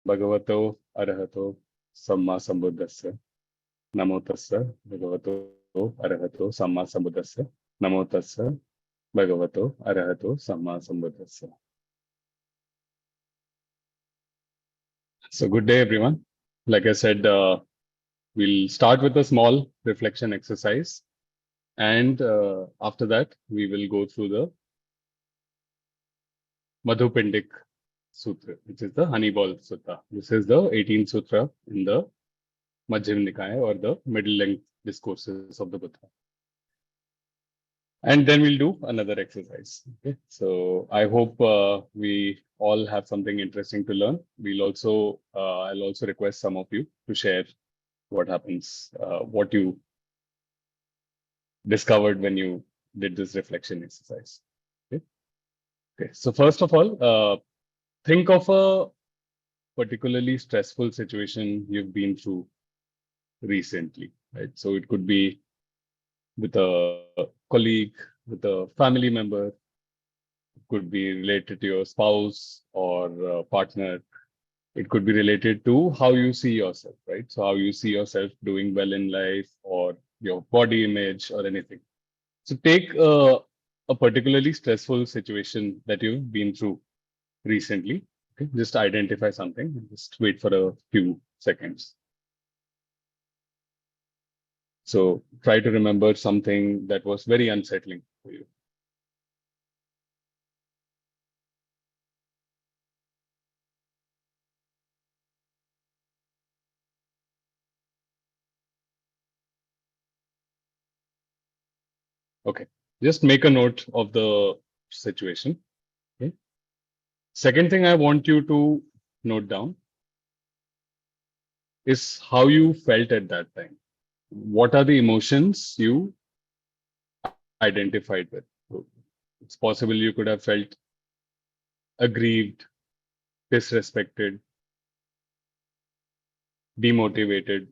भगवतो अरहतो सम्मा संबुद्धस्य नमो तस्य भगवतो अरहतो सम्मा संबुद्धस्य नमो तस्य भगवतो अरहतो सम्मा संबुद्धस्य. So good day everyone. Like I said, we'll start with a small reflection exercise, and after that we will go through the Madhupindika Sutta, which is the Honeyball Sutta. This is the 18th sutra in the Majjhima Nikaya, or the middle length discourses of the Buddha. And then we'll do another exercise. Okay. So I hope we all have something interesting to learn. I'll also request some of you to share what happens, what you discovered when you did this reflection exercise. Okay. Okay. So first of all, think of a particularly stressful situation you've been through recently, right? So it could be with a colleague, with a family member, it could be related to your spouse or partner. It could be related to how you see yourself, right? So how you see yourself doing well in life, or your body image, or anything. So take a particularly stressful situation that you've been through recently. Okay? Just identify something and just wait for a few seconds. So try to remember something that was very unsettling for you. Okay, just make a note of the situation. Okay. Second thing I want you to note down is how you felt at that time. What are the emotions you identified with? So it's possible you could have felt aggrieved, disrespected, demotivated,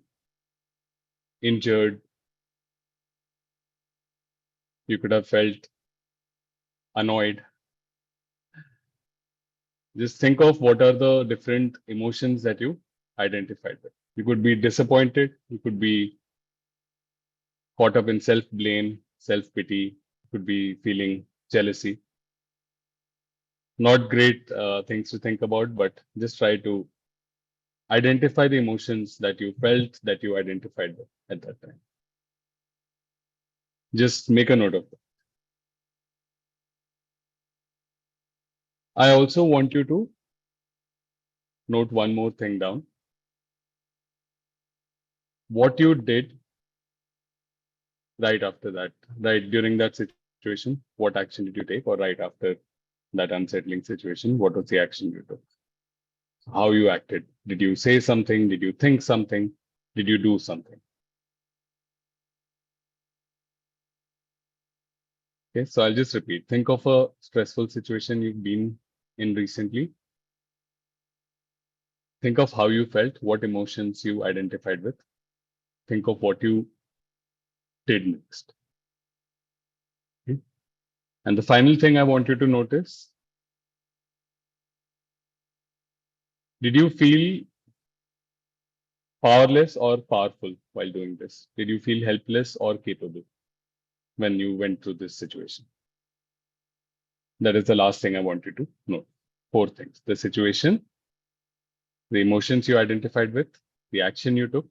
injured. You could have felt annoyed. Just think of what are the different emotions that you identified with. You could be disappointed. You could be caught up in self-blame, self-pity. You could be feeling jealousy. Not great things to think about, but just try to identify the emotions that you felt, that you identified with at that time. Just make a note of that. I also want you to note one more thing down. What you did right after that, right during that situation, what action did you take? Or right after that unsettling situation, what was the action you took? How you acted? Did you say something? Did you think something? Did you do something? Okay, so I'll just repeat. Think of a stressful situation you've been in recently. Think of how you felt, what emotions you identified with. Think of what you did next. Okay? And the final thing I want you to notice, did you feel powerless or powerful while doing this? Did you feel helpless or capable when you went through this situation? That is the last thing I want you to note. 4 things: the situation, the emotions you identified with, the action you took,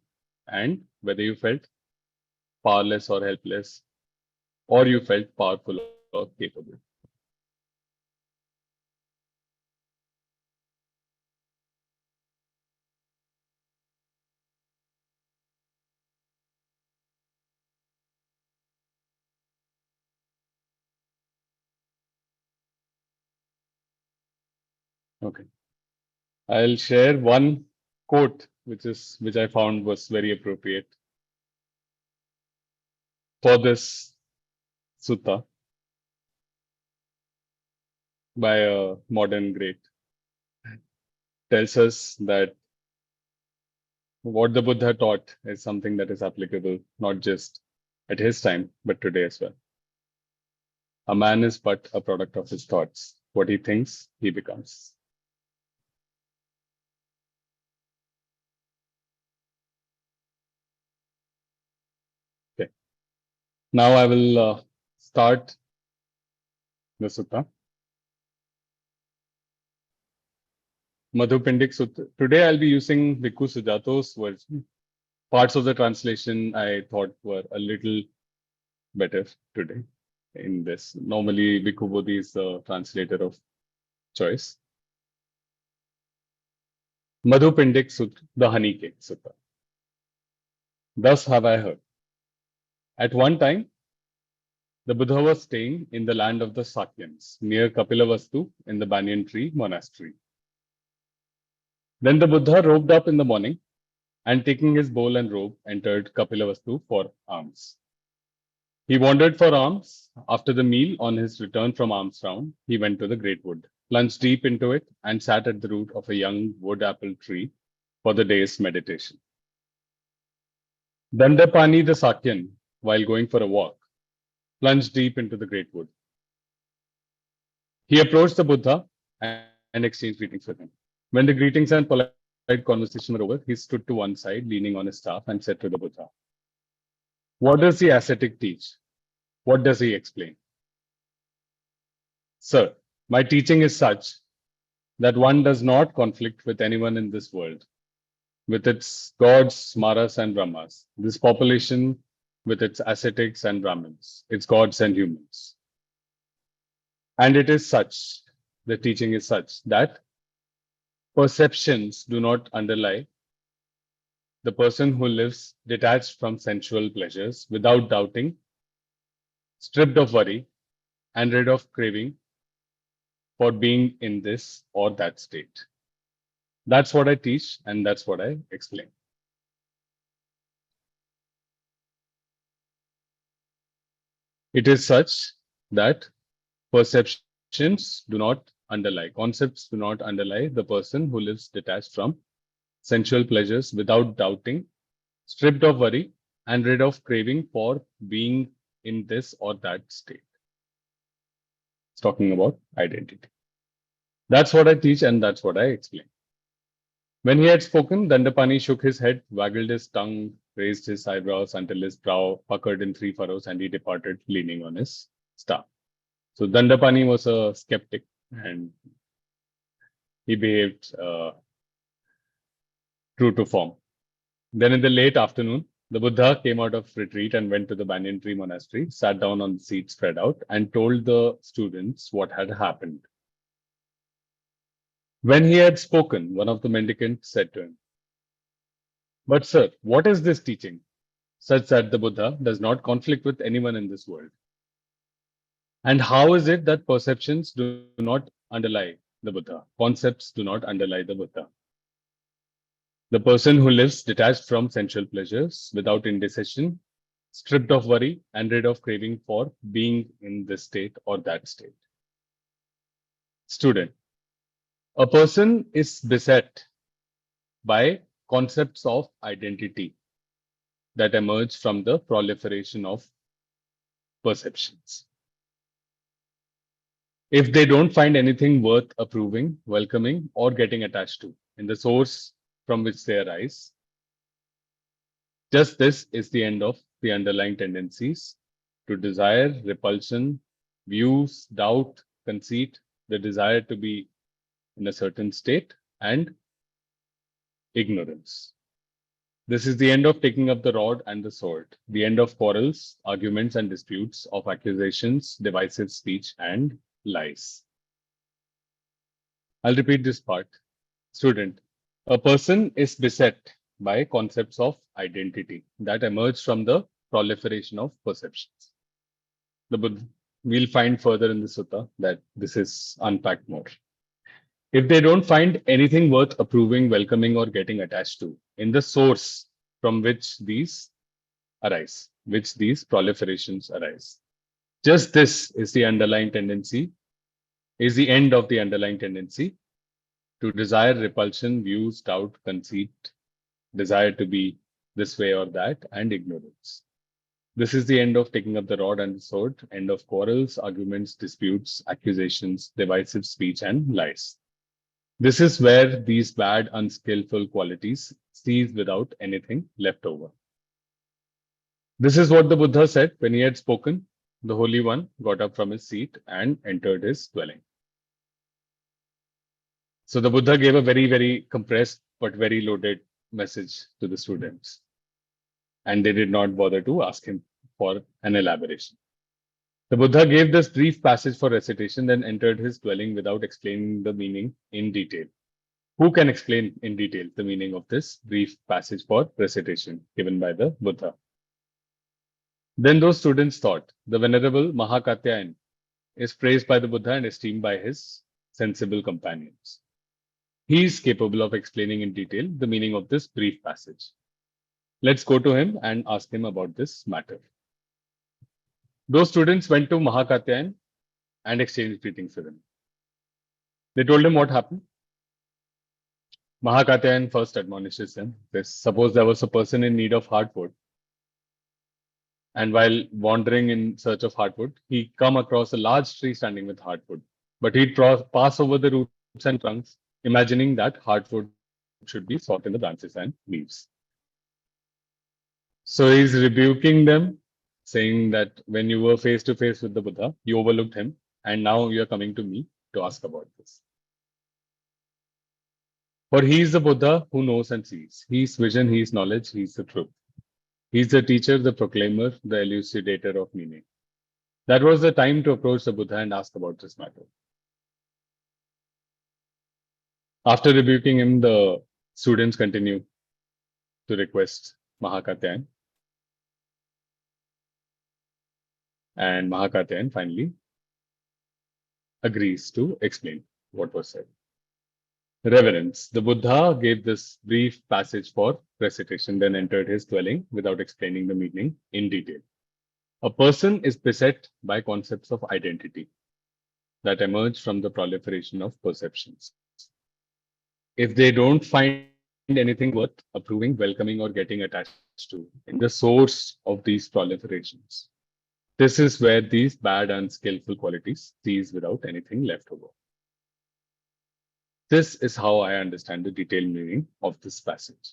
and whether you felt powerless or helpless, or you felt powerful or capable. Okay. I'll share one quote which I found was very appropriate for this sutta by a modern great. Tells us that what the Buddha taught is something that is applicable not just at his time, but today as well. A man is but a product of his thoughts. What he thinks, he becomes. Now I will start the sutta. Madhupindika Sutta. Today I'll be using Bhikkhu Sujato's version. Parts of the translation I thought were a little better today in this. Normally, Bhikkhu Bodhi is the translator of choice. Madhupindika Sutta, the honey cake sutta. Thus have I heard. At one time, the Buddha was staying in the land of the Sakyans, near Kapilavastu in the banyan tree monastery. Then the Buddha robed up in the morning and taking his bowl and robe, entered Kapilavastu for alms. He wandered for alms. After the meal, on his return from alms round, he went to the great wood, plunged deep into it, and sat at the root of a young wood apple tree for the day's meditation. Dandapani the Sakyan, while going for a walk, plunged deep into the great wood. He approached the Buddha and exchanged greetings with him. When the greetings and polite conversation were over, he stood to one side, leaning on his staff, and said to the Buddha, "What does the ascetic teach? What does he explain?" "Sir, my teaching is such that one does not conflict with anyone in this world, with its gods, Maras, and Brahmas, this population with its ascetics and Brahmins, its gods and humans. And it is such, the teaching is such, that perceptions do not underlie the person who lives detached from sensual pleasures without doubting, stripped of worry, and rid of craving for being in this or that state. That's what I teach, and that's what I explain." It is such that perceptions do not underlie, concepts do not underlie the person who lives detached from sensual pleasures without doubting, stripped of worry, and rid of craving for being in this or that state. It's talking about identity. That's what I teach, and that's what I explain. When he had spoken, Dandapani shook his head, waggled his tongue, raised his eyebrows until his brow puckered in three furrows, and he departed, leaning on his staff. So Dandapani was a skeptic, and he behaved true to form. Then in the late afternoon, the Buddha came out of retreat and went to the banyan tree monastery, sat down on the seat spread out, and told the students what had happened. When he had spoken, one of the mendicants said to him, "But sir, what is this teaching, such that the Buddha does not conflict with anyone in this world? And how is it that perceptions do not underlie the Buddha? Concepts do not underlie the Buddha. The person who lives detached from sensual pleasures, without indecision, stripped of worry, and rid of craving for being in this state or that state." Student, a person is beset by concepts of identity that emerge from the proliferation of perceptions. If they don't find anything worth approving, welcoming, or getting attached to in the source from which they arise, just this is the end of the underlying tendencies to desire, repulsion, views, doubt, conceit, the desire to be in a certain state, and ignorance. This is the end of taking up the rod and the sword, the end of quarrels, arguments, and disputes, of accusations, divisive speech, and lies. I'll repeat this part. Student, a person is beset by concepts of identity that emerge from the proliferation of perceptions. We'll find further in the sutta that this is unpacked more. If they don't find anything worth approving, welcoming, or getting attached to in the source from which these arise, which these proliferations arise, just this is the underlying tendency, is the end of the underlying tendency to desire, repulsion, views, doubt, conceit, desire to be this way or that, and ignorance. This is the end of taking up the rod and the sword, end of quarrels, arguments, disputes, accusations, divisive speech, and lies. This is where these bad, unskillful qualities cease without anything left over. This is what the Buddha said. When he had spoken, the Holy One got up from his seat and entered his dwelling. So the Buddha gave a very, very compressed but very loaded message to the students. And they did not bother to ask him for an elaboration. The Buddha gave this brief passage for recitation, then entered his dwelling without explaining the meaning in detail. Who can explain in detail the meaning of this brief passage for recitation given by the Buddha? Then those students thought, the Venerable Mahakatyayan is praised by the Buddha and esteemed by his sensible companions. He is capable of explaining in detail the meaning of this brief passage. Let's go to him and ask him about this matter. Those students went to Mahakatyayan and exchanged greetings with him. They told him what happened. Mahakatyayan first admonishes them. Suppose there was a person in need of hardwood, and while wandering in search of hardwood, he come across a large tree standing with hardwood. But he'd pass over the roots and trunks, imagining that hardwood should be sought in the branches and leaves. So he's rebuking them, saying that when you were face to face with the Buddha, you overlooked him, and now you're coming to me to ask about this. For he is the Buddha who knows and sees. He is vision, he is knowledge, he is the truth. He is the teacher, the proclaimer, the elucidator of meaning. That was the time to approach the Buddha and ask about this matter. After rebuking him, the students continue to request Mahakatyayan. And Mahakatyayan finally agrees to explain what was said. Reverence. The Buddha gave this brief passage for recitation, then entered his dwelling without explaining the meaning in detail. A person is beset by concepts of identity that emerge from the proliferation of perceptions. If they don't find anything worth approving, welcoming, or getting attached to in the source of these proliferations, this is where these bad, unskillful qualities cease without anything left over. This is how I understand the detailed meaning of this passage.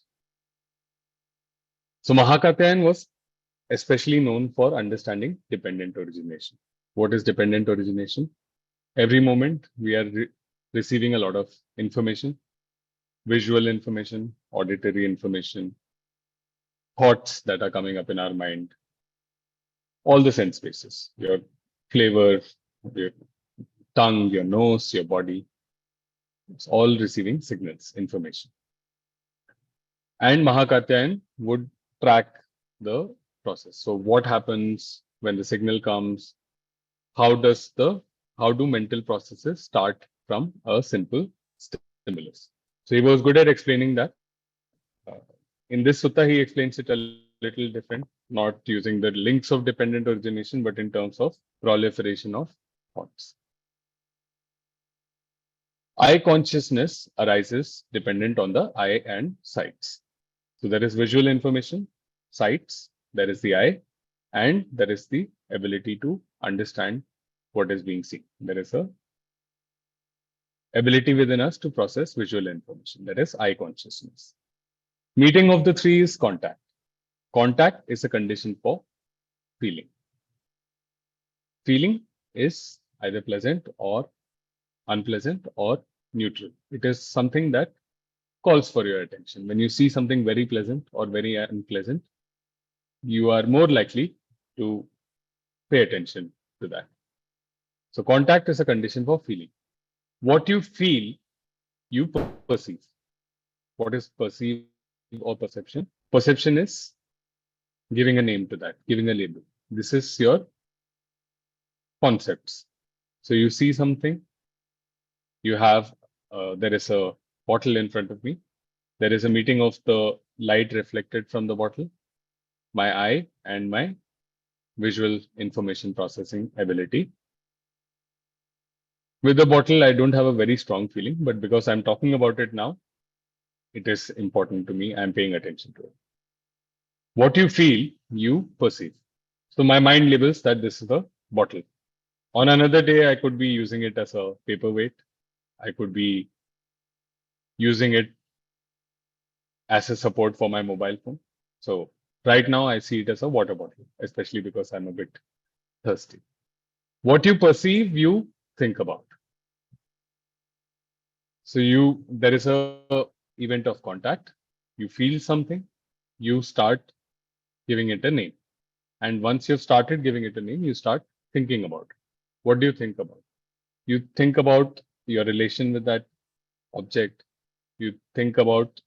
So Mahakatyayan was especially known for understanding dependent origination. What is dependent origination? Every moment we are receiving a lot of information, visual information, auditory information, thoughts that are coming up in our mind, all the sense spaces, your flavor, your tongue, your nose, your body. It's all receiving signals, information. And Mahakatyayan would track the process. So what happens when the signal comes? How do mental processes start from a simple stimulus? So he was good at explaining that. In this sutta, he explains it a little different, not using the links of dependent origination, but in terms of proliferation of thoughts. Eye consciousness arises dependent on the eye and sights. So there is visual information, sights, there is the eye, and there is the ability to understand what is being seen. There is a ability within us to process visual information, that is eye consciousness. Meeting of the three is contact. Contact is a condition for feeling. Feeling is either pleasant or unpleasant or neutral. It is something that calls for your attention. When you see something very pleasant or very unpleasant, you are more likely to pay attention to that. So contact is a condition for feeling. What you feel, you perceive. What is perceive or perception? Perception is giving a name to that, giving a label. This is your concepts. So you see something, you have, there is a bottle in front of me. There is a meeting of the light reflected from the bottle, my eye, and my visual information processing ability. With the bottle, I don't have a very strong feeling, but because I'm talking about it now, it is important to me. I'm paying attention to it. What you feel, you perceive. So my mind labels that this is a bottle. On another day, I could be using it as a paperweight. I could be using it as a support for my mobile phone. So Right now, I see it as a water bottle, especially because I'm a bit thirsty. What you perceive, you think about. So there is a event of contact. You feel something. You start giving it a name. And once you've started giving it a name, you start thinking about it. What do you think about? You think about your relation with that object. You think about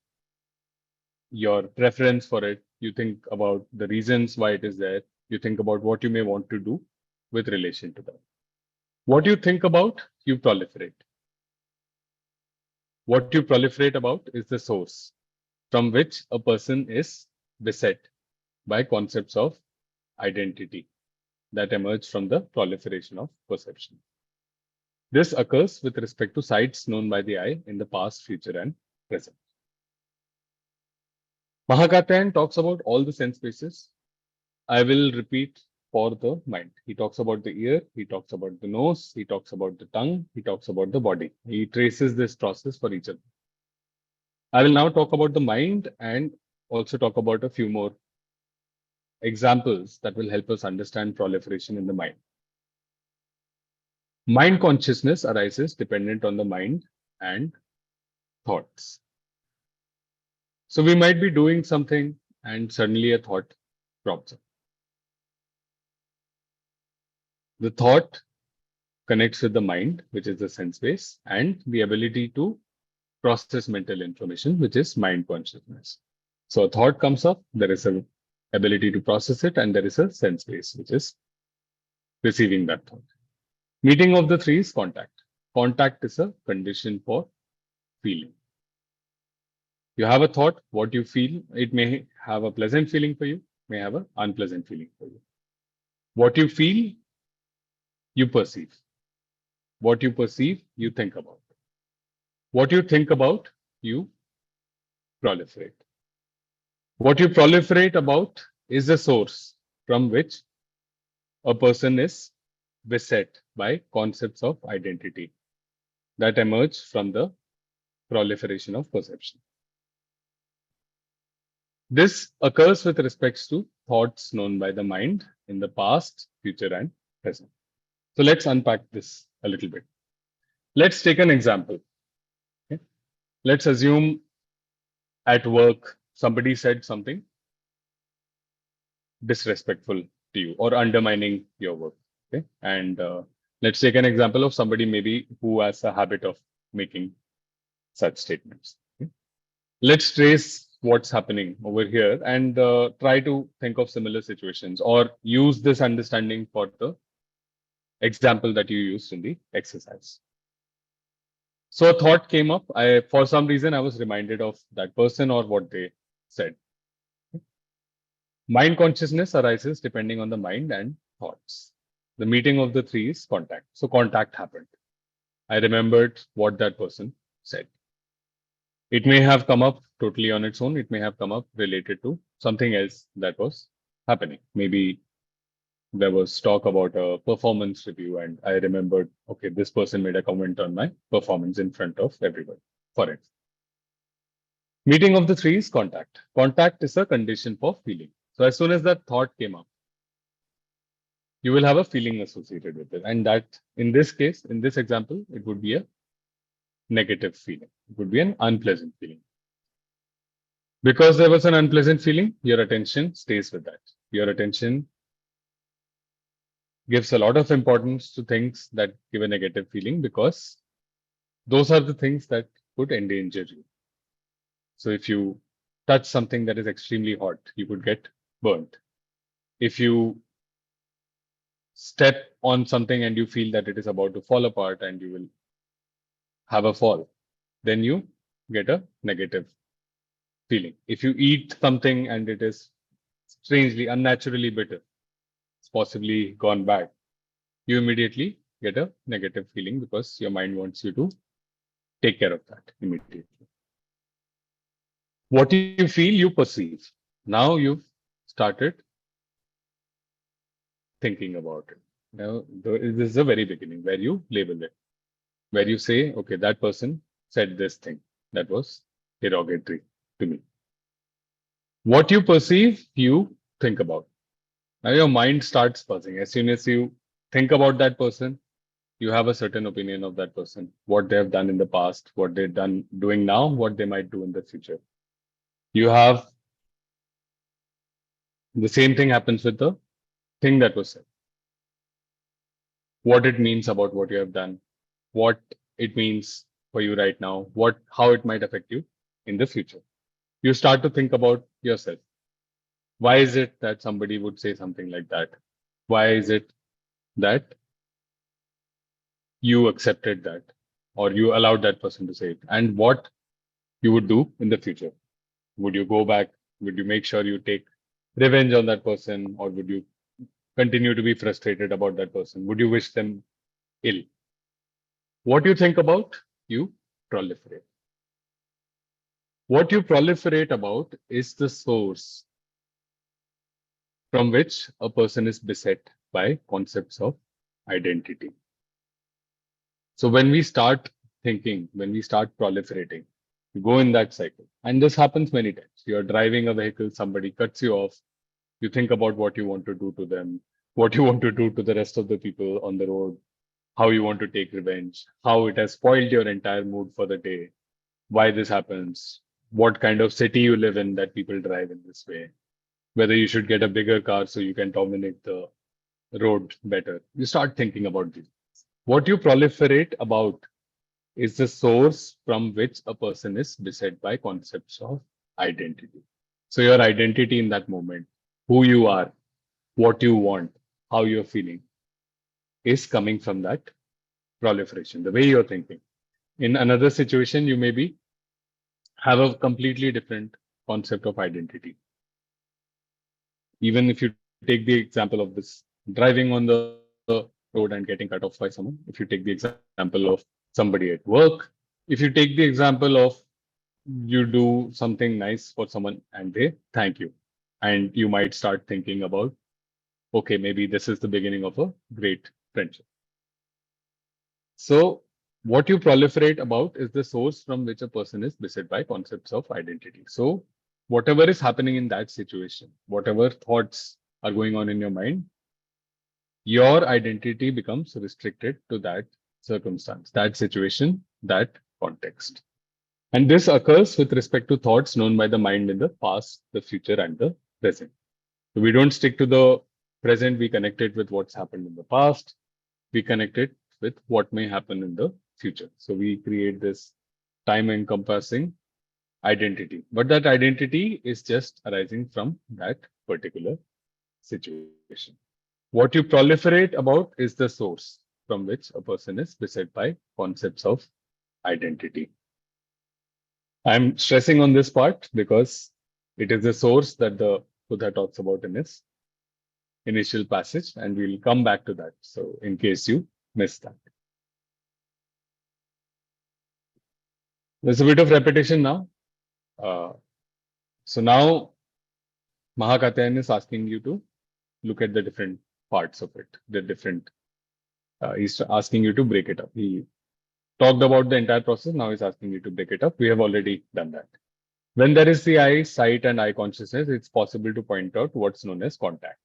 your preference for it. You think about the reasons why it is there. You think about what you may want to do with relation to that. What you think about, you proliferate. What you proliferate about is the source from which a person is beset by concepts of identity that emerge from the proliferation of perception. This occurs with respect to sites known by the eye in the past, future, and present. Mahakatyan talks about all the sense bases. I will repeat for the mind. He talks about the ear, he talks about the nose, he talks about the tongue, he talks about the body. He traces this process for each of them. I will now talk about the mind and also talk about a few more examples that will help us understand proliferation in the mind. Mind consciousness arises dependent on the mind and thoughts. So we might be doing something and suddenly a thought crops up. The thought connects with the mind, which is the sense base, and the ability to process mental information, which is mind consciousness. So a thought comes up, there is an ability to process it, and there is a sense base, which is receiving that thought. Meeting of the three is contact. Contact is a condition for feeling. You have a thought, what you feel, it may have a pleasant feeling for you, may have an unpleasant feeling for you. What you feel, you perceive. What you perceive, you think about. What you think about, you proliferate. What you proliferate about is the source from which a person is beset by concepts of identity that emerge from the proliferation of perception. This occurs with respect to thoughts known by the mind in the past, future, and present. So let's unpack this a little bit. Let's take an example. Okay? Let's assume at work somebody said something disrespectful to you or undermining your work. Okay, and let's take an example of somebody maybe who has a habit of making such statements. Okay? Let's trace what's happening over here and try to think of similar situations or use this understanding for the example that you used in the exercise. So a thought came up. For some reason, I was reminded of that person or what they said. Mind consciousness arises depending on the mind and thoughts. The meeting of the three is contact. So contact happened. I remembered what that person said. It may have come up totally on its own. It may have come up related to something else that was happening. Maybe there was talk about a performance review, and I remembered, okay, this person made a comment on my performance in front of everybody, for instance. Meeting of the three is contact. Contact is a condition for feeling. So as soon as that thought came up, you will have a feeling associated with it. And that, in this case, in this example, it would be a negative feeling. It would be an unpleasant feeling. Because there was an unpleasant feeling, your attention stays with that. Your attention gives a lot of importance to things that give a negative feeling because those are the things that could endanger you. So if you touch something that is extremely hot, you could get burnt. If you step on something and you feel that it is about to fall apart and you will have a fall, then you get a negative feeling. If you eat something and it is strangely, unnaturally bitter, it's possibly gone bad, you immediately get a negative feeling because your mind wants you to take care of that immediately. What you feel, you perceive. Now you've started thinking about it. Now, this is the very beginning where you label it, where you say, okay, that person said this thing that was derogatory to me. What you perceive, you think about. Now your mind starts buzzing. As soon as you think about that person, you have a certain opinion of that person, what they have done in the past, what they've done doing now, what they might do in the future. You have the same thing happens with the thing that was said, what it means about what you have done, what it means for you right now, how it might affect you in the future. You start to think about yourself. Why is it that somebody would say something like that? Why is it that you accepted that or you allowed that person to say it? And what you would do in the future? Would you go back? Would you make sure you take revenge on that person, or would you continue to be frustrated about that person? Would you wish them ill? What you think about, you proliferate. What you proliferate about is the source from which a person is beset by concepts of identity. So when we start thinking, when we start proliferating, you go in that cycle. And this happens many times. You're driving a vehicle, somebody cuts you off, you think about what you want to do to them, what you want to do to the rest of the people on the road, how you want to take revenge, how it has spoiled your entire mood for the day, why this happens, what kind of city you live in that people drive in this way, whether you should get a bigger car so you can dominate the road better. You start thinking about this. What you proliferate about is the source from which a person is beset by concepts of identity. So your identity in that moment, who you are, what you want, how you're feeling, is coming from that proliferation, the way you're thinking. In another situation, you maybe have a completely different concept of identity. Even if you take the example of this driving on the road and getting cut off by someone, if you take the example of somebody at work, if you take the example of you do something nice for someone and they thank you, and you might start thinking about, okay, maybe this is the beginning of a great friendship. So what you proliferate about is the source from which a person is beset by concepts of identity. So whatever is happening in that situation, whatever thoughts are going on in your mind, your identity becomes restricted to that circumstance, that situation, that context. And this occurs with respect to thoughts known by the mind in the past, the future, and the present. So we don't stick to the present, we connect it with what's happened in the past, we connect it with what may happen in the future. So we create this time encompassing identity. But that identity is just arising from that particular situation. What you proliferate about is the source from which a person is beset by concepts of identity. I'm stressing on this part because it is the source that the Buddha talks about in his initial passage, and we'll come back to that. So in case you missed that. There's a bit of repetition now. So now Mahakatyan is asking you to look at the different parts of it, he's asking you to break it up. He talked about the entire process. Now he's asking you to break it up. We have already done that. When there is the eye, sight, and eye consciousness, it's possible to point out what's known as contact.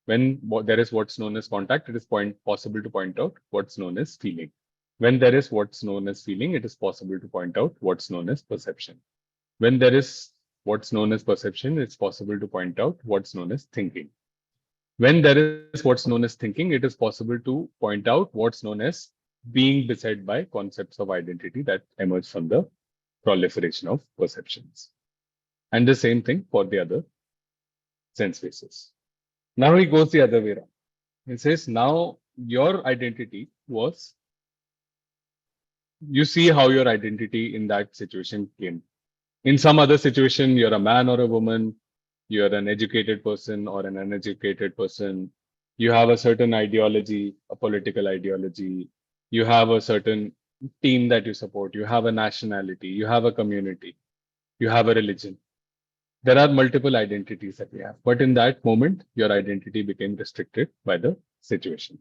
When there is what's known as contact, it is possible to point out what's known as feeling. When there is what's known as feeling, it is possible to point out what's known as perception. When there is what's known as perception, it's possible to point out what's known as thinking. When there is what's known as thinking, it is possible to point out what's known as being beset by concepts of identity that emerge from the proliferation of perceptions. And the same thing for the other sense bases. Now he goes the other way around. He says, now your identity was, you see how your identity in that situation came. In some other situation, you're a man or a woman, you're an educated person or an uneducated person, you have a certain ideology, a political ideology, you have a certain team that you support, you have a nationality, you have a community, you have a religion. There are multiple identities that we have, but in that moment, your identity became restricted by the situation.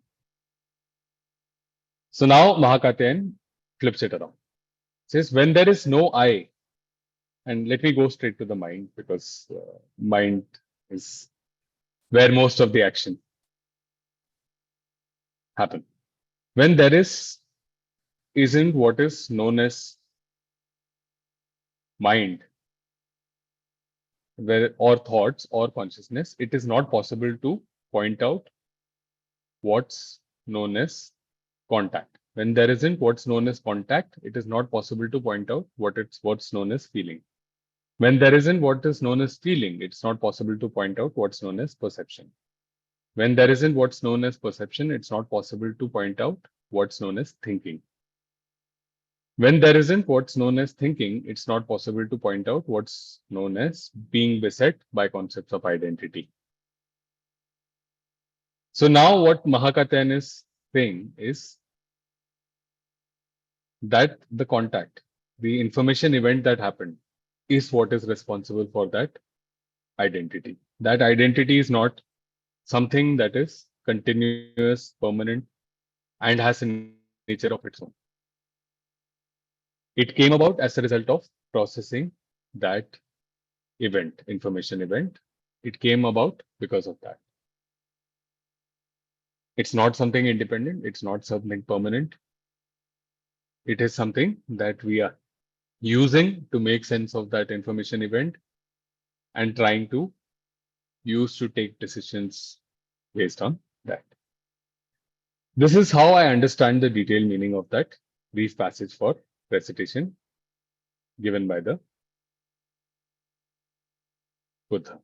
So now Mahakatyan flips it around. Says, when there is no I And let me go straight to the mind, because mind is where most of the action happen. When there isn't what is known as mind, where or thoughts or consciousness, it is not possible to point out what's known as contact. When there isn't what's known as contact, it is not possible to point out what's known as feeling. When there isn't what is known as feeling, it's not possible to point out what's known as perception. When there isn't what's known as perception, it's not possible to point out what's known as thinking. When there isn't what's known as thinking, it's not possible to point out what's known as being beset by concepts of identity. So now what Mahakatyan is saying is that the contact, the information event that happened, is what is responsible for that identity. That identity is not something that is continuous, permanent, and has a nature of its own. It came about as a result of processing that event, information event. It came about because of that. It's not something independent. It's not something permanent. It is something that we are using to make sense of that information event and trying to use to take decisions based on that. This is how I understand the detailed meaning of that brief passage for recitation given by the Buddha.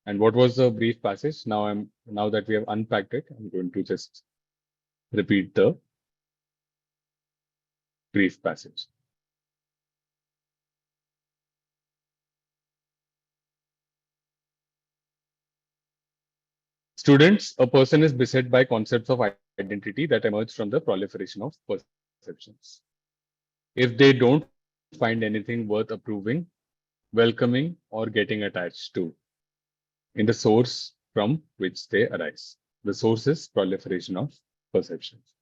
And what was the brief passage? Now that we have unpacked it, I'm going to just repeat the brief passage. Students, a person is beset by concepts of identity that emerge from the proliferation of perceptions. If they don't find anything worth approving, welcoming, or getting attached to in the source from which they arise, the source is proliferation of perceptions.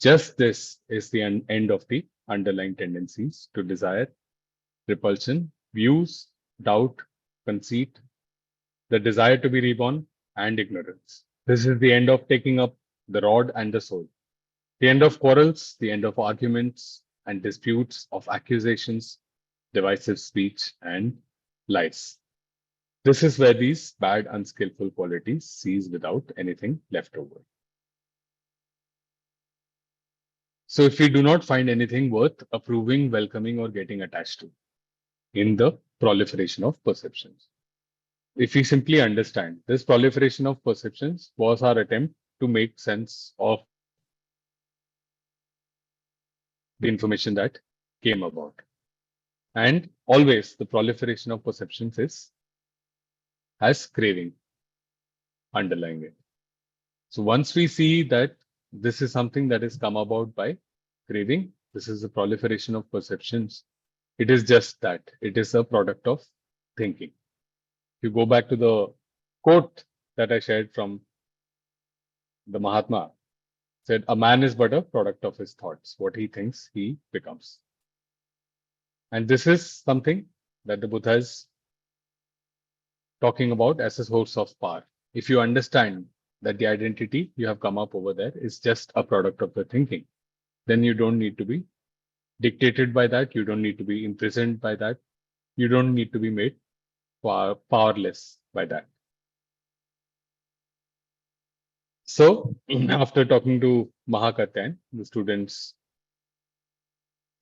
Just this is the end of the underlying tendencies to desire, repulsion, views, doubt, conceit, the desire to be reborn, and ignorance. This is the end of taking up the rod and the sword, the end of quarrels, the end of arguments and disputes, of accusations, divisive speech, and lies. This is where these bad, unskillful qualities cease without anything left over. So if we do not find anything worth approving, welcoming, or getting attached to in the proliferation of perceptions, if we simply understand this proliferation of perceptions was our attempt to make sense of the information that came about. And always the proliferation of perceptions has craving underlying it. So once we see that this is something that has come about by craving, this is the proliferation of perceptions. It is just that. It is a product of thinking. If you go back to the quote that I shared from the Mahatma, said, a man is but a product of his thoughts. What he thinks, he becomes. And this is something that the Buddha is talking about as a source of power. If you understand that the identity you have come up over there is just a product of the thinking, then you don't need to be dictated by that. You don't need to be imprisoned by that. You don't need to be made powerless by that. So after talking to Mahakatyan, the students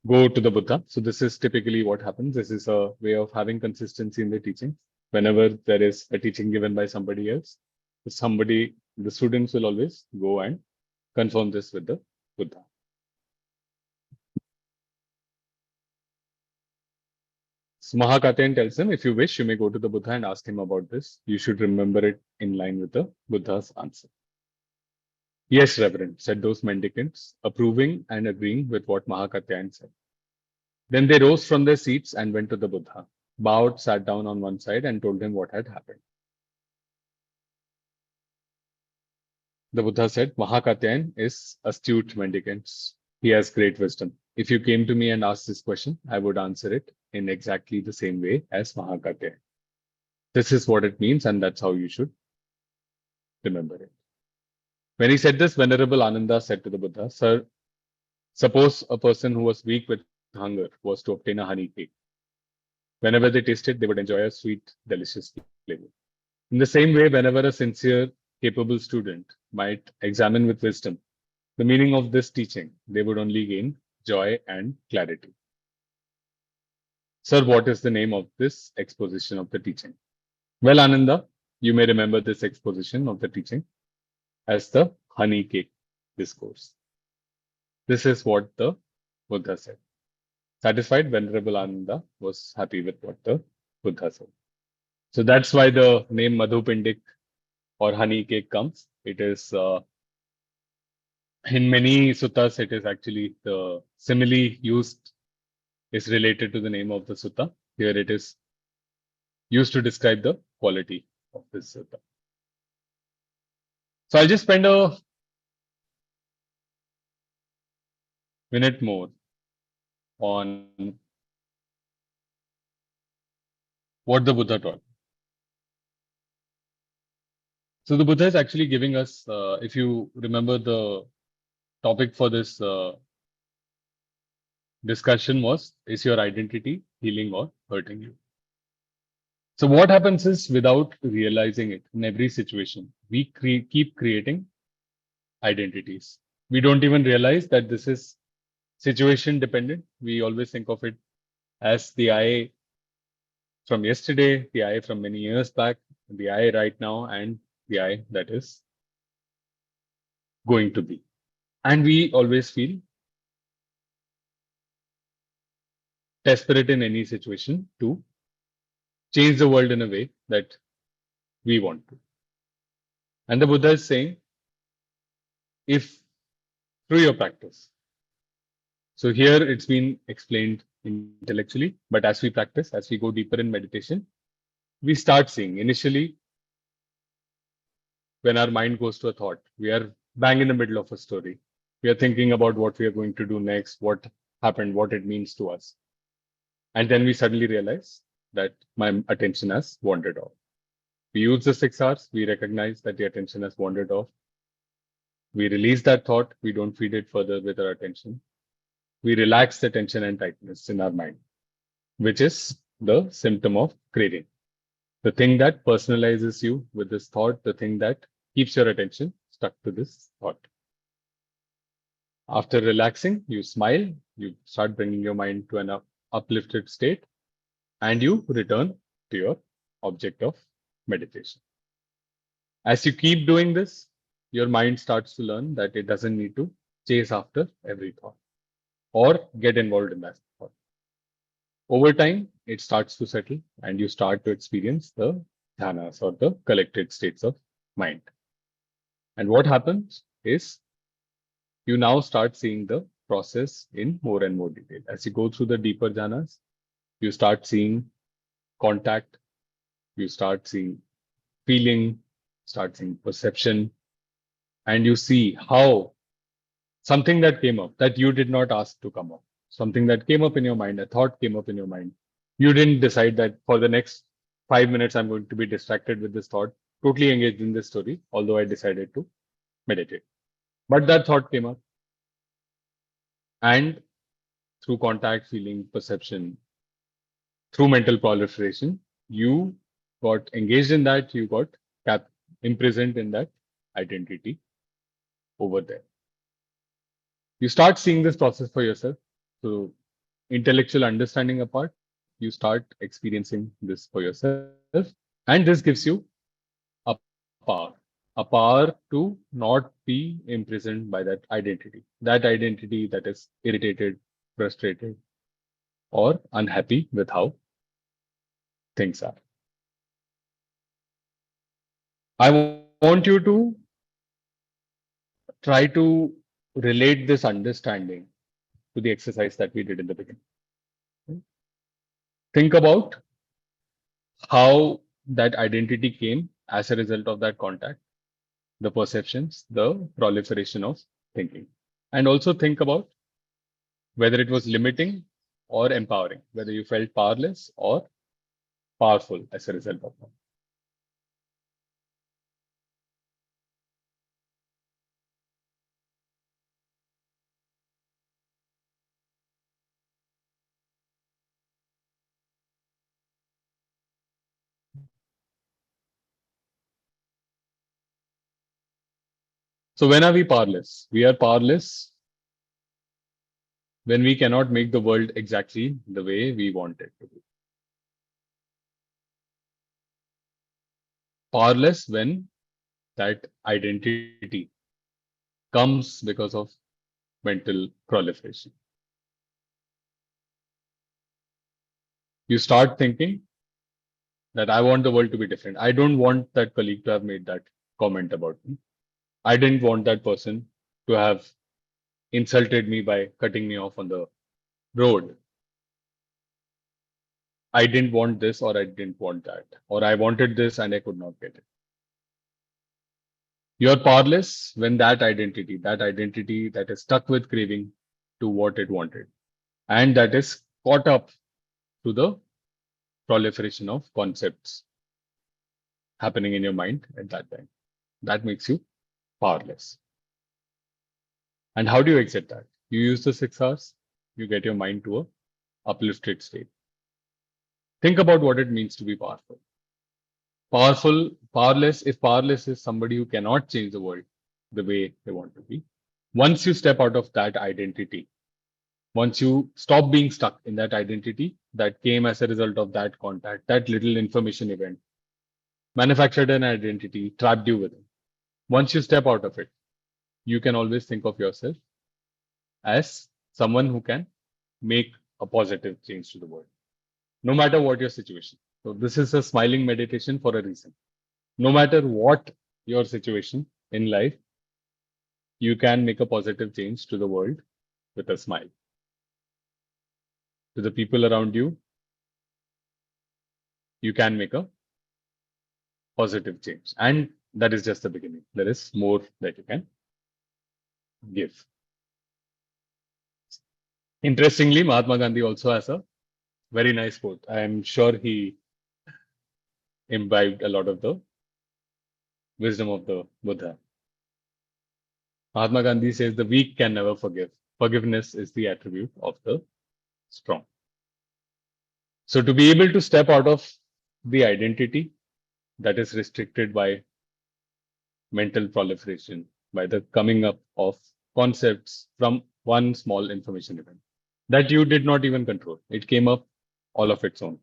go to the Buddha. So this is typically what happens. This is a way of having consistency in the teaching. Whenever there is a teaching given by somebody else, the students will always go and confirm this with the Buddha. So Mahakatyan tells him, if you wish, you may go to the Buddha and ask him about this. You should remember it in line with the Buddha's answer. Yes, Reverend, said those mendicants, approving and agreeing with what Mahakatyan said. Then they rose from their seats and went to the Buddha, bowed, sat down on one side, and told him what had happened. The Buddha said, Mahakatyan is astute mendicants. He has great wisdom. If you came to me and asked this question, I would answer it in exactly the same way as Mahakatya. This is what it means, and that's how you should remember it. When he said this, Venerable Ananda said to the Buddha, Sir, suppose a person who was weak with hunger was to obtain a honey cake. Whenever they tasted, they would enjoy a sweet, delicious flavor. In the same way, whenever a sincere, capable student might examine with wisdom the meaning of this teaching, they would only gain joy and clarity. Sir, what is the name of this exposition of the teaching? Well, Ananda, you may remember this exposition of the teaching as the honey cake discourse. This is what the Buddha said. Satisfied, Venerable Ananda was happy with what the Buddha said. So that's why the name Madhupindik or honey cake comes. It is in many suttas, it is actually the simile used is related to the name of the sutta. Here it is used to describe the quality of this sutta. So I'll just spend a minute more on what the Buddha taught. So the Buddha is actually giving us, if you remember, the topic for this discussion was, is your identity healing or hurting you? So what happens is, without realizing it, in every situation, we keep creating identities. We don't even realize that this is situation dependent. We always think of it as the I from yesterday, the I from many years back, the I right now, and the I that is going to be. And we always feel desperate in any situation to change the world in a way that we want to. And the Buddha is saying, if through your practice, so here it's been explained intellectually, but as we practice, as we go deeper in meditation, we start seeing initially when our mind goes to a thought, we are bang in the middle of a story. We are thinking about what we are going to do next, what happened, what it means to us. And then we suddenly realize that my attention has wandered off. We use the 6 hours, we recognize that the attention has wandered off. We release that thought, we don't feed it further with our attention. We relax the tension and tightness in our mind, which is the symptom of craving. The thing that personalizes you with this thought, the thing that keeps your attention stuck to this thought. After relaxing, you smile, you start bringing your mind to an uplifted state, and you return to your object of meditation. As you keep doing this, your mind starts to learn that it doesn't need to chase after every thought or get involved in that thought. Over time, it starts to settle and you start to experience the dhyanas or the collected states of mind. And what happens is you now start seeing the process in more and more detail. As you go through the deeper jhanas, you start seeing contact, you start seeing feeling, start seeing perception, and you see how something that came up that you did not ask to come up, something that came up in your mind, a thought came up in your mind. You didn't decide that for the next 5 minutes, I'm going to be distracted with this thought, totally engaged in this story, although I decided to meditate. But that thought came up. And through contact, feeling, perception, through mental proliferation, you got engaged in that, you got imprisoned in that identity over there. You start seeing this process for yourself. So intellectual understanding apart, you start experiencing this for yourself. And this gives you a power to not be imprisoned by that identity that is irritated, frustrated, or unhappy with how things are. I want you to try to relate this understanding to the exercise that we did in the beginning. Think about how that identity came as a result of that contact, the perceptions, the proliferation of thinking. And also think about whether it was limiting or empowering, whether you felt powerless or powerful as a result of that. So when are we powerless? We are powerless when we cannot make the world exactly the way we want it to be. Powerless when that identity comes because of mental proliferation. You start thinking that I want the world to be different. I don't want that colleague to have made that comment about me. I didn't want that person to have insulted me by cutting me off on the road. I didn't want this or I didn't want that, or I wanted this and I could not get it. You're powerless when that identity that is stuck with craving to what it wanted, and that is caught up to the proliferation of concepts happening in your mind at that time. That makes you powerless. And how do you exit that? You use the 6 hours, you get your mind to a uplifted state. Think about what it means to be powerful. Powerless, if powerless is somebody who cannot change the world the way they want to be. Once you step out of that identity, once you stop being stuck in that identity that came as a result of that contact, that little information event, manufactured an identity, trapped you with it. Once you step out of it, you can always think of yourself as someone who can make a positive change to the world, no matter what your situation. So this is a smiling meditation for a reason. No matter what your situation in life, you can make a positive change to the world with a smile. To the people around you, you can make a positive change. And that is just the beginning. There is more that you can give. Interestingly, Mahatma Gandhi also has a very nice quote. I am sure he imbibed a lot of the wisdom of the Buddha. Mahatma Gandhi says the weak can never forgive. Forgiveness is the attribute of the strong. So to be able to step out of the identity that is restricted by mental proliferation, by the coming up of concepts from one small information event that you did not even control. It came up all of its own.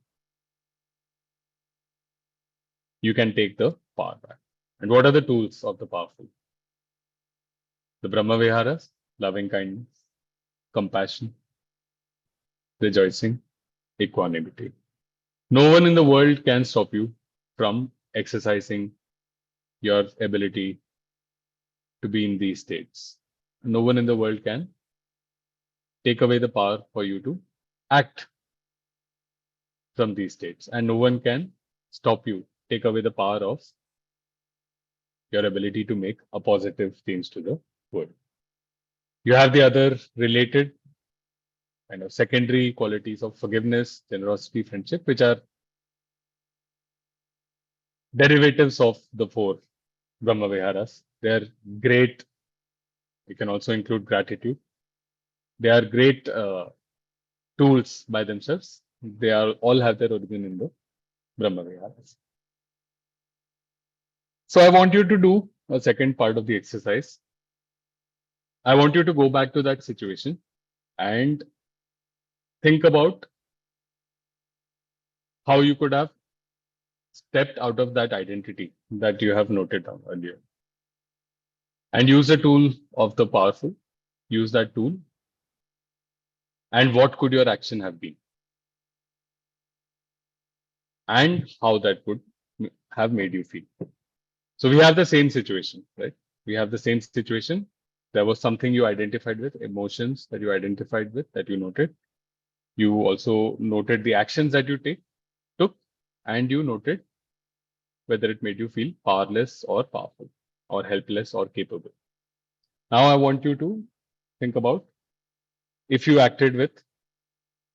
You can take the power back. And what are the tools of the powerful? The Brahma Viharas, loving kindness, compassion, rejoicing, equanimity. No one in the world can stop you from exercising your ability to be in these states. No one in the world can take away the power for you to act from these states. And no one can stop you, take away the power of your ability to make a positive change to the world. You have the other related kind of secondary qualities of forgiveness, generosity, friendship, which are derivatives of the four Brahma Viharas. They're great. You can also include gratitude. They are great tools by themselves. They are all have their origin in the Brahma Viharas. So I want you to do a second part of the exercise. I want you to go back to that situation and think about how you could have stepped out of that identity that you have noted down earlier. And use the tool of the powerful. Use that tool. And what could your action have been? And how that would have made you feel. So we have the same situation, right? We have the same situation. There was something you identified with, emotions that you identified with, that you noted. You also noted the actions that you took, and you noted whether it made you feel powerless or powerful, or helpless or capable. Now I want you to think about if you acted with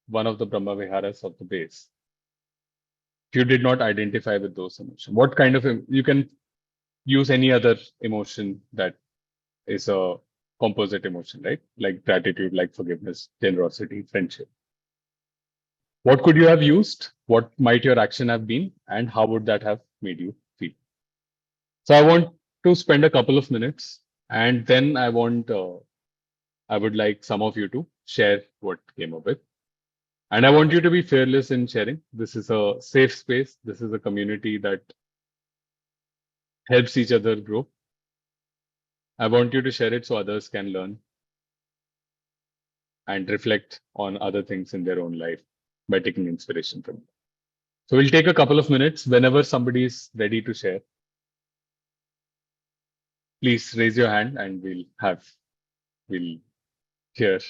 one of the Brahma Viharas of the base, if you did not identify with those emotions, what kind of you can use any other emotion that is a composite emotion, right? Like gratitude, like forgiveness, generosity, friendship. What could you have used? What might your action have been? And how would that have made you feel? So I want to spend a couple of minutes, and then I would like some of you to share what came up with. And I want you to be fearless in sharing. This is a safe space. This is a community that helps each other grow. I want you to share it so others can learn and reflect on other things in their own life by taking inspiration from it. So we'll take a couple of minutes. Whenever somebody is ready to share, please raise your hand and we'll hear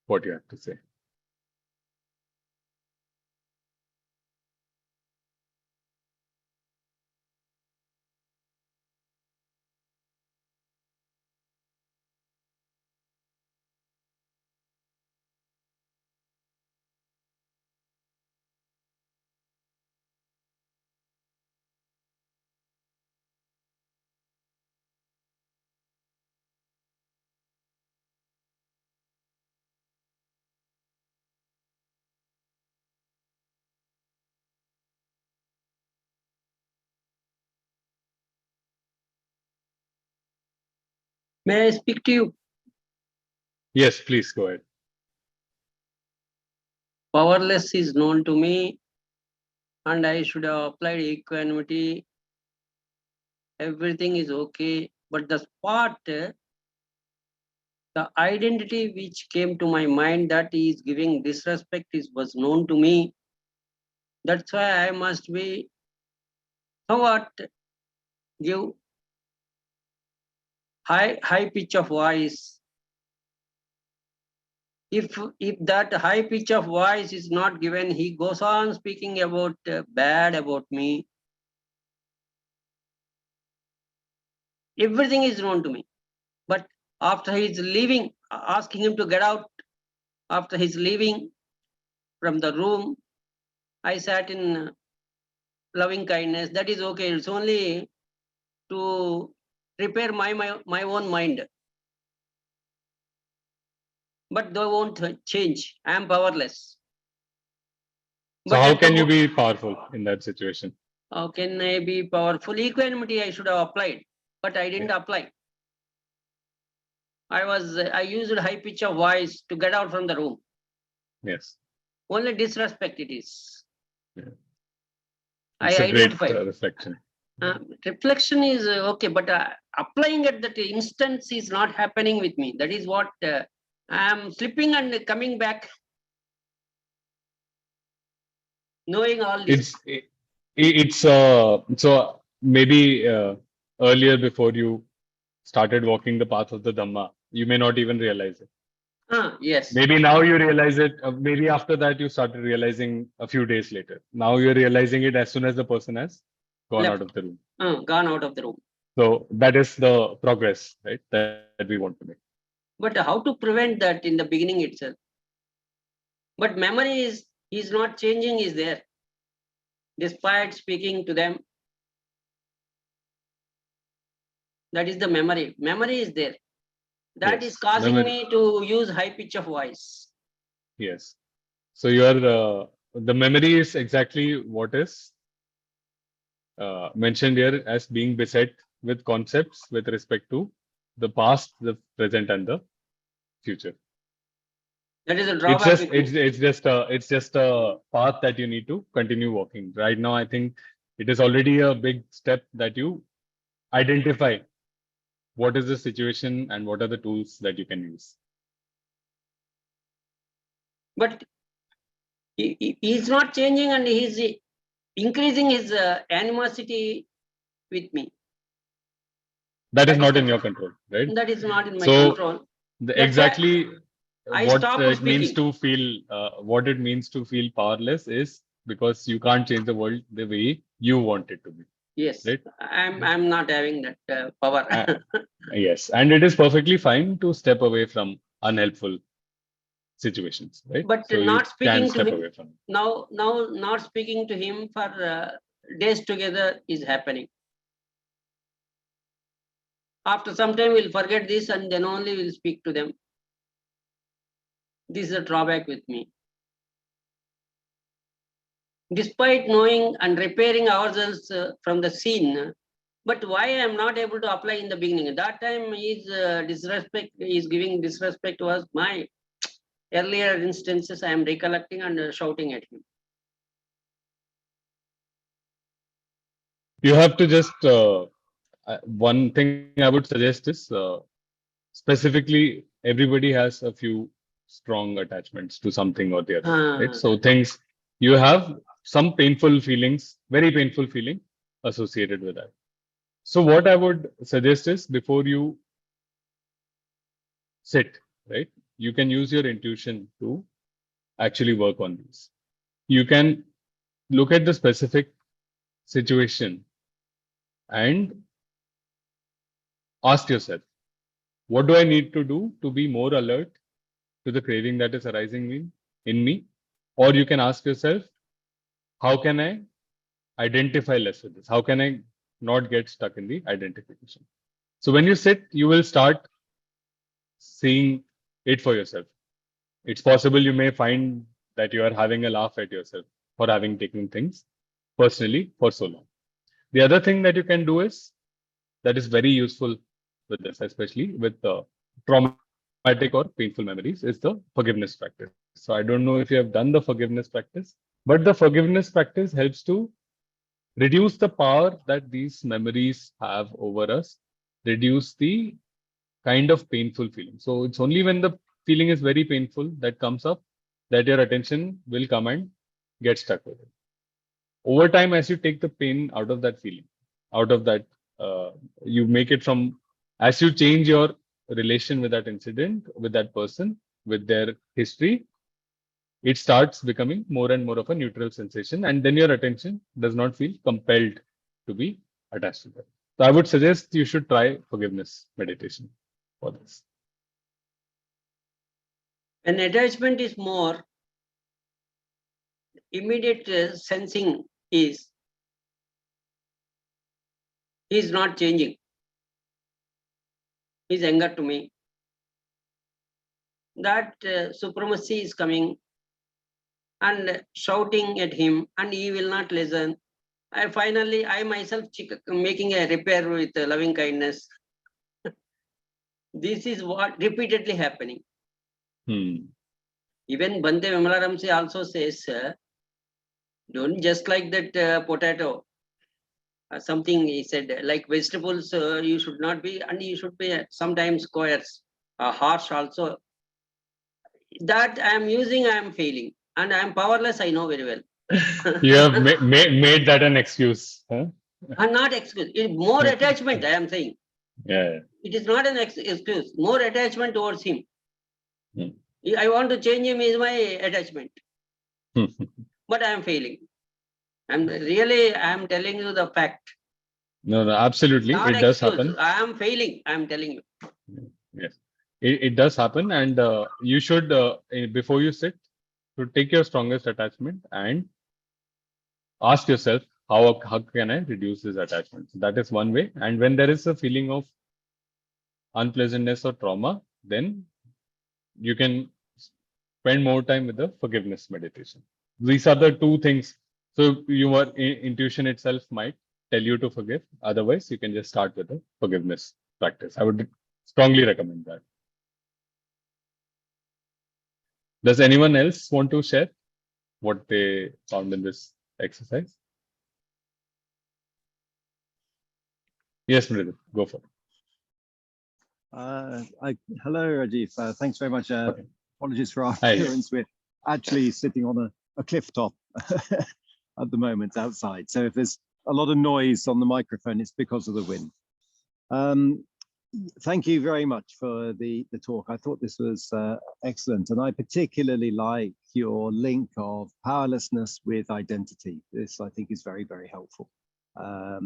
what you have to say. May I speak to you? Yes, please go ahead. Powerless is known to me, and I should have applied equanimity. Everything is okay, but the spot, the identity which came to my mind that he is giving disrespect was known to me. That's why I must be somewhat give high pitch of voice. If that high pitch of voice is not given, he goes on speaking about bad about me. Everything is known to me. But after he's leaving, asking him to get out, after he's leaving from the room, I sat in loving kindness. That is okay. It's only to repair my own mind. But they won't change. I am powerless. So But how can you be powerful in that situation? how can I be powerful? Equanimity I should have applied, but I didn't apply. I used high pitch of voice to get out from the room. Yes. Only disrespect it is. Yeah. I It's a great identified. reflection. Reflection is okay, but applying at that instance is not happening with me. That is what I am slipping and coming back, knowing all this. It's so maybe earlier before you started walking the path of the Dhamma, you may not even realize it. Yes. Maybe now you realize it. Maybe after that you started realizing a few days later. Now you're realizing it as soon as the person has gone Left. out of the room. Gone out of the room. So that is the progress, right? That we want to make. But how to prevent that in the beginning itself? But memory is not changing, is there. Despite speaking to them, that is the memory. Memory is there. That is causing me to use high pitch of voice. Yes. So your the memory is exactly what is mentioned here as being beset with concepts with respect to the past, the present, and the future. That is a drawback. It's just a path that you need to continue walking. Right now, I think it is already a big step that you identify what is the situation and what are the tools that you can use. But he's not changing, and he's increasing his animosity with me. That is not in your control, right? That is not in my control. Exactly what it means speaking. to feel, what it means to feel powerless is because you can't change the world the way you want it to be. Yes, right? I'm not having that power. Yes, and it is perfectly fine to step away from unhelpful situations, right? But So you not can speaking to step him away from it. now. Not speaking to him for days together is happening. After some time, we'll forget this, and then only we'll speak to them. This is a drawback with me. Despite knowing and repairing ourselves from the scene, but why I am not able to apply in the beginning? That time is disrespect. Is giving disrespect was my earlier instances. I am recollecting and shouting at him. You have to just one thing I would suggest is specifically everybody has a few strong attachments to something or the other, right? So things you have some painful feelings, very painful feeling associated with that. So what I would suggest is before you sit, right, you can use your intuition to actually work on these. You can look at the specific situation and ask yourself, what do I need to do to be more alert to the craving that is arising in me? Or you can ask yourself, how can I identify less with this? How can I not get stuck in the identification? So when you sit, you will start seeing it for yourself. It's possible you may find that you are having a laugh at yourself for having taken things personally for so long. The other thing that you can do is that is very useful with this, especially with traumatic or painful memories, is the forgiveness practice. So I don't know if you have done the forgiveness practice, but the forgiveness practice helps to reduce the power that these memories have over us, reduce the kind of painful feeling. So it's only when the feeling is very painful that comes up that your attention will come and get stuck with it. Over time, as you take the pain out of that feeling, out of that, you make it from, as you change your relation with that incident, with that person, with their history, it starts becoming more and more of a neutral sensation. And then your attention does not feel compelled to be attached to that. So I would suggest you should try forgiveness meditation for this. When attachment is more, immediate sensing is he is not changing. He is anger to me. That supremacy is coming and shouting at him, and he will not listen. And finally, I myself making a repair with loving kindness. This is what repeatedly happening. Even Bande Vimalaramsi also says, don't just like that potato. Something he said, like vegetables, you should not be, and you should be sometimes coerced, harsh also. That I am using, I am failing, and I am powerless. I know very well. You have made that an excuse. Huh? And not excuse. More attachment, I am saying. Yeah. It is not an excuse. More attachment towards him. I want to change him is my attachment. But I am failing. I am telling you the fact. No, absolutely. Not It does excuse. happen. I am failing. I am telling you. Yes, it does happen. And you should, before you sit, to take your strongest attachment and ask yourself, how can I reduce this attachment? So that is one way. And when there is a feeling of unpleasantness or trauma, then you can spend more time with the forgiveness meditation. These are the two things. So your intuition itself might tell you to forgive. Otherwise, you can just start with the forgiveness practice. I would strongly recommend that. Does anyone else want to share what they found in this exercise? Yes, Mridul, go for it. Hello, Rajiv. Thanks very much. Okay. Apologies for our Hi. appearance. We're actually sitting on a cliff top at the moment outside. So if there's a lot of noise on the microphone, it's because of the wind. Thank you very much for the talk. I thought this was excellent. And I particularly like your link of powerlessness with identity. This, I think, is very, very helpful. I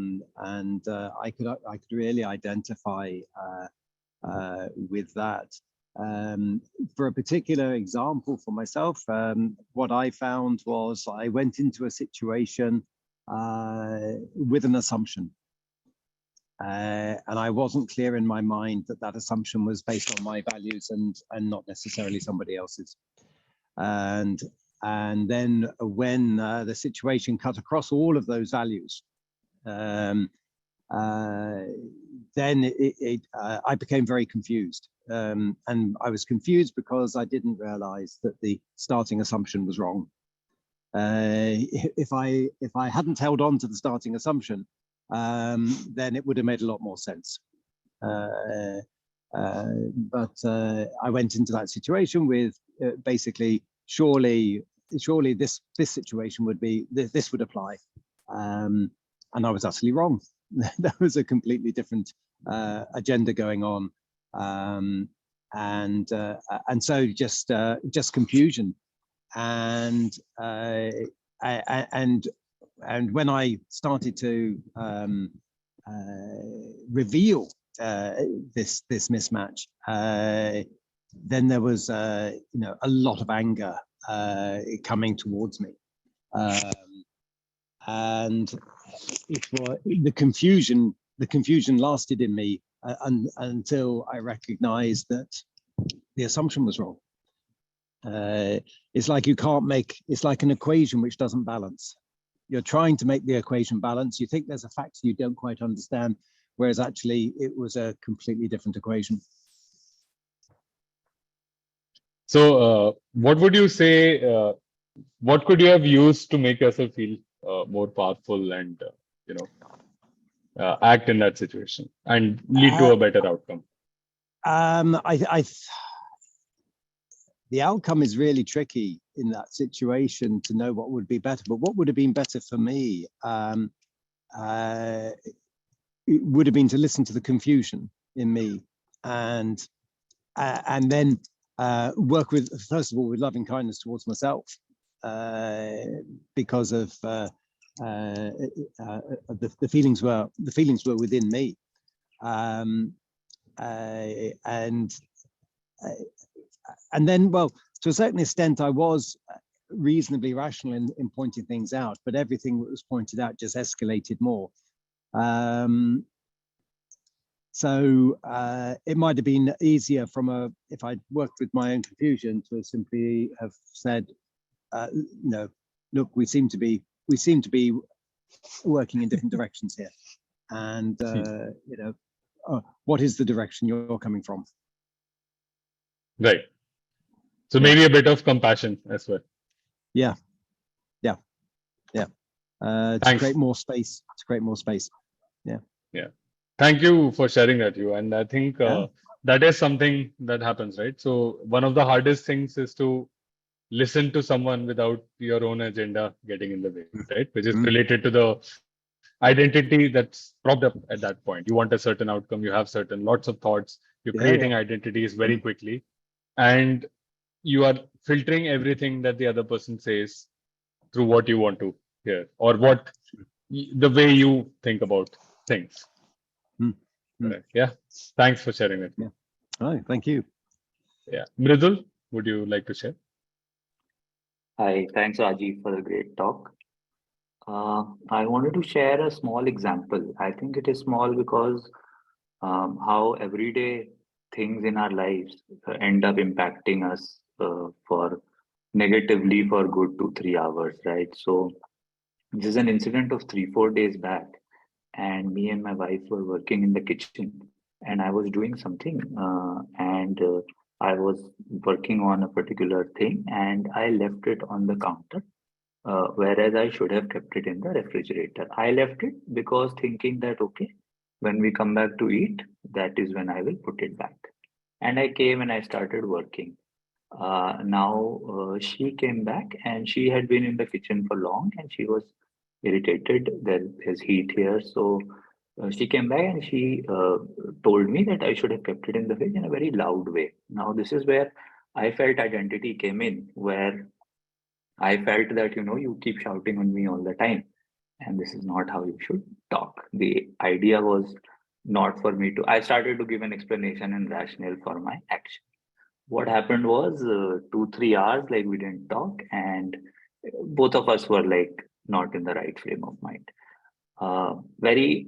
could really identify with that. For a particular example for myself, what I found was I went into a situation with an assumption. And I wasn't clear in my mind that that assumption was based on my values and not necessarily somebody else's. And then when the situation cut across all of those values, then I became very confused. And I was confused because I didn't realize that the starting assumption was wrong. If I hadn't held on to the starting assumption, then it would have made a lot more sense. But I went into that situation with basically, surely this situation would be, this would apply. And I was utterly wrong. There was a completely different agenda going on. And so just confusion. And when I started to reveal this mismatch, then there was a lot of anger coming towards me, and it was the confusion lasted in me until I recognized that the assumption was wrong. It's like it's like an equation which doesn't balance. You're trying to make the equation balance. You think there's a factor you don't quite understand, whereas actually it was a completely different equation. So what would you say, what could you have used to make yourself feel more powerful and, act in that situation and lead to a better outcome? The outcome is really tricky in that situation to know what would be better, but what would have been better for me it would have been to listen to the confusion in me and then work with, first of all, with loving kindness towards myself, because of the feelings were within me, and then, well, to a certain extent, I was reasonably rational in pointing things out, but everything that was pointed out just escalated more. So it might have been easier if I'd worked with my own confusion to simply have said, look, we seem to be working in different directions here, and what is the direction you're coming from? Right. So maybe a bit of compassion as well. Yeah. To create more space. Yeah. Thank you for sharing that, you. And I think that is something that happens, right? So one of the hardest things is to listen to someone without your own agenda getting in the way, right? Which is related to the identity that's propped up at that point. You want a certain outcome, you have lots of thoughts, you're creating identities very quickly, and you are filtering everything that the other person says through what you want to hear or the way you think about things. Right. Yeah. Thanks for sharing it. Yeah. Oh, thank you. Yeah. Mridul, would you like to share? Hi, thanks Rajiv for the great talk. I wanted to share a small example. I think it is small because how everyday things in our lives end up impacting us for negatively for good 2-3 hours, right? So this is an incident of 3-4 days back, and me and my wife were working in the kitchen, and I was doing something, and I was working on a particular thing, and I left it on the counter. Whereas I should have kept it in the refrigerator. I left it because thinking that, okay, when we come back to eat, that is when I will put it back. And I came and I started working. Now she came back and she had been in the kitchen for long and she was irritated. There is heat here. So she came back and she told me that I should have kept it in the fridge in a very loud way. Now this is where I felt identity came in, where I felt that, you keep shouting on me all the time, and this is not how you should talk. The idea was not for me to, I started to give an explanation and rationale for my action. what happened was 2-3 hours, like we didn't talk, and both of us were like not in the right frame of mind. Very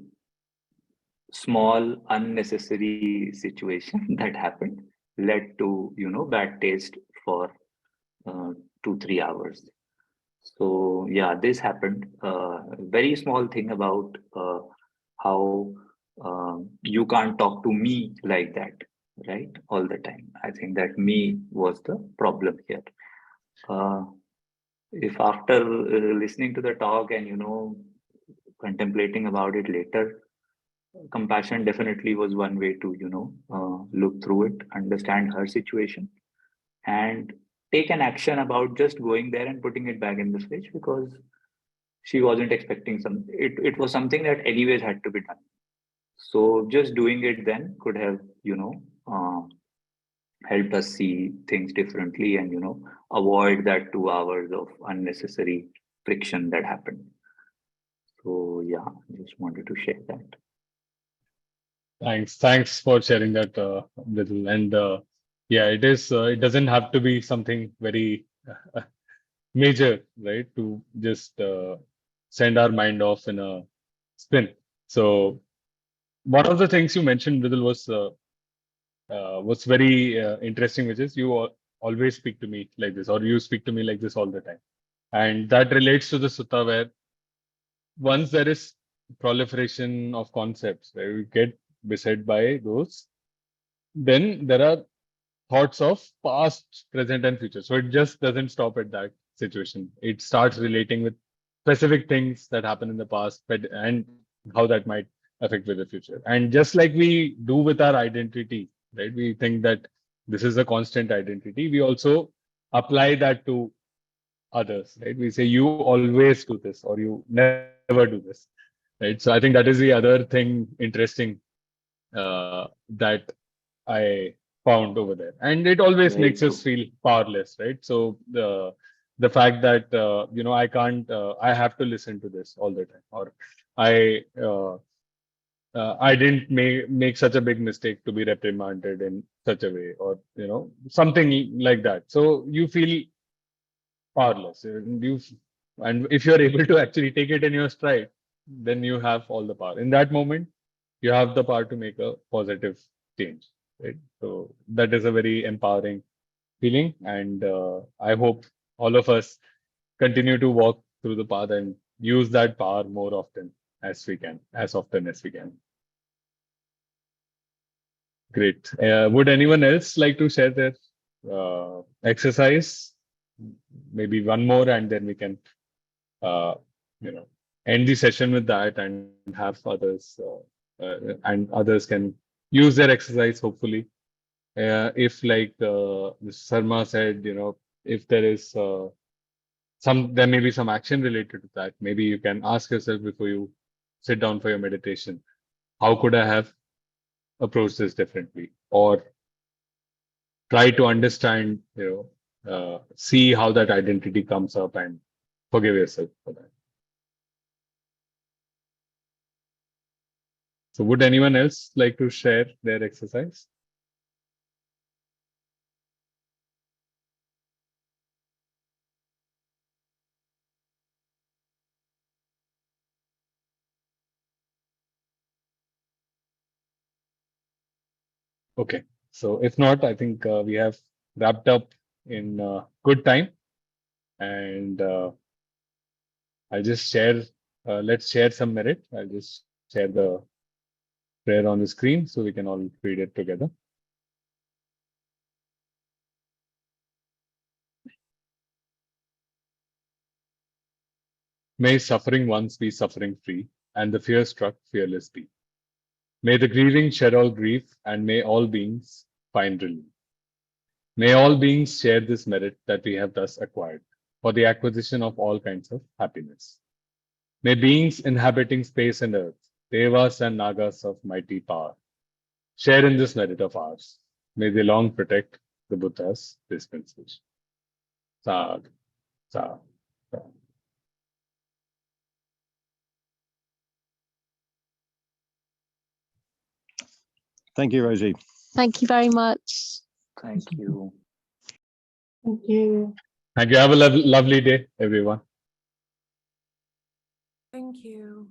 small, unnecessary situation that happened led to, bad taste for 2-3 hours. So yeah, this happened. Very small thing about how you can't talk to me like that, right? All the time. I think that me was the problem here. Uh, if after listening to the talk and contemplating about it later, compassion definitely was one way to look through it, understand her situation, and take an action about just going there and putting it back in the fridge, because she wasn't expecting it was something that anyways had to be done. So just doing it then could have uh, helped us see things differently and avoid that 2 hours of unnecessary friction that happened. So yeah, just wanted to share that. Thanks for sharing that, little. And yeah, it is. It doesn't have to be something very major, right? To just send our mind off in a spin. So one of the things you mentioned, Vidal, was very interesting, which is always speak to me like this, or you speak to me like this all the time, and that relates to the sutta where once there is proliferation of concepts, where we get beset by those, then there are thoughts of past, present, and future. So it just doesn't stop at that situation. It starts relating with specific things that happen in the past, and how that might affect with the future. And just like we do with our identity, right? We think that this is a constant identity. We also apply that to others, right? We say you always do this, or you never do this, right? So I think that is the other thing interesting that I found over there, and it always Very makes us true. feel powerless, right? So the fact that I can't, I have to listen to this all the time, or I I didn't make such a big mistake to be reprimanded in such a way, or something like that. So you feel powerless, and if you're able to actually take it in your stride, then you have all the power. In that moment, you have the power to make a positive change, right? So that is a very empowering feeling, and I hope all of us continue to walk through the path and use that power more often as often as we can. Great. Would anyone else like to share their exercise? Maybe one more, and then we can uh, you know end the session with that, and have others and others can use their exercise, hopefully. If, like Mr. Sarma said, if there is there may be some action related to that. Maybe you can ask yourself before you sit down for your meditation, how could I have approached this differently? Or try to understand, see how that identity comes up, and forgive yourself for that. So would anyone else like to share their exercise? Okay. So if not, I think we have wrapped up in good time. And I'll just share, let's share some merit. I'll just share the prayer on the screen so we can all read it together. May suffering once be suffering free, and the fear struck fearless be. May the grieving shed all grief, and may all beings find relief. May all beings share this merit that we have thus acquired for the acquisition of all kinds of happiness. May beings inhabiting space and earth, devas and nagas of mighty power, share in this merit of ours. May they long protect the Buddha's dispensation. Sad, sad, sad. Thank you, Rajiv. Thank you very much. Thank you. Thank you. Thank you. Have a lovely day, everyone. Thank you.